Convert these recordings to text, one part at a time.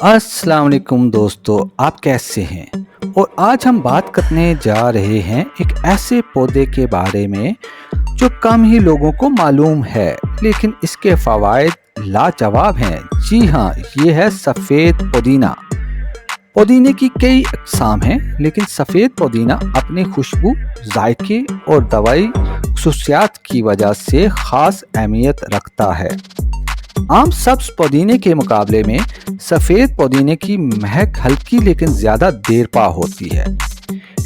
अस्सलाम वालेकुम दोस्तों, आप कैसे हैं? और आज हम बात करने जा रहे हैं एक ऐसे पौधे के बारे में जो कम ही लोगों को मालूम है, लेकिन इसके फ़वाइद लाजवाब हैं। जी हाँ, ये है सफ़ेद पुदीना। पुदीने की कई अक़साम हैं, लेकिन सफ़ेद पुदीना अपनी खुशबू, जायके और दवाई खसूसियात की वजह से ख़ास अहमियत रखता है। आम सब्ज़ पुदीने के मुकाबले में सफ़ेद पुदीने की महक हल्की लेकिन ज़्यादा देरपा होती है।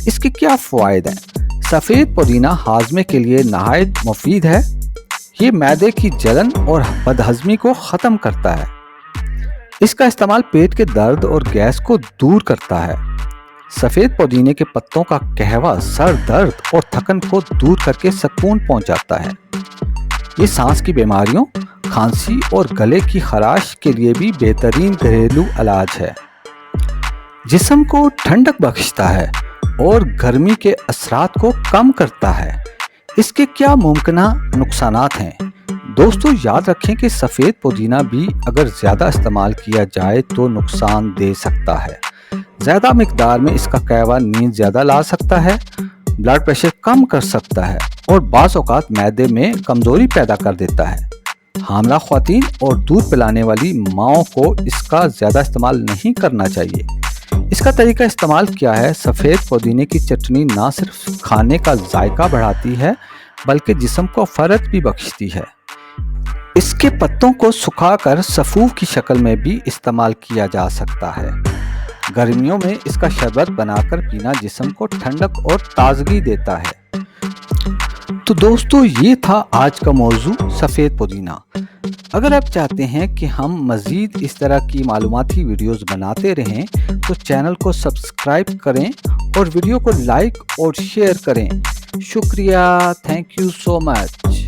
इसके क्या फ़वाइद हैं? सफ़ेद पुदीना हाज़मे के लिए नहायत मुफीद है। ये मैदे की जलन और बदहज़मी को ख़त्म करता है। इसका इस्तेमाल पेट के दर्द और गैस को दूर करता है। सफ़ेद पुदीने के पत्तों का कहवा सर दर्द और थकन को दूर करके सुकून पहुंचाता है। ये सांस की बीमारियों, खांसी और गले की खराश के लिए भी बेहतरीन घरेलू इलाज है। जिस्म को ठंडक बख्शता है और गर्मी के असरात को कम करता है। इसके क्या मुमकिना नुकसानात हैं? दोस्तों, याद रखें कि सफ़ेद पुदीना भी अगर ज़्यादा इस्तेमाल किया जाए तो नुकसान दे सकता है। ज़्यादा मिकदार में इसका कहवा नींद ज़्यादा ला सकता है, ब्लड प्रेशर कम कर सकता है और बाज़ औक़ात मैदे में कमज़ोरी पैदा कर देता है। हामला ख़वातीन और दूध पिलाने वाली माँओं को इसका ज़्यादा इस्तेमाल नहीं करना चाहिए। इसका तरीका इस्तेमाल क्या है? सफ़ेद पुदीने की चटनी ना सिर्फ खाने का जायका बढ़ाती है, बल्कि जिस्म को फ़र्क भी बख्शती है। इसके पत्तों को सुखाकर सफ़ूफ की शक्ल में भी इस्तेमाल किया जा सकता है। गर्मियों में इसका शरबत बनाकर पीना जिस्म को ठंडक और ताजगी देता है। तो दोस्तों, ये था आज का मौजू सफ़ेद पुदीना। अगर आप चाहते हैं कि हम मज़ीद इस तरह की मालूमाती वीडियोस बनाते रहें तो चैनल को सब्सक्राइब करें और वीडियो को लाइक और शेयर करें। शुक्रिया, थैंक यू सो मच।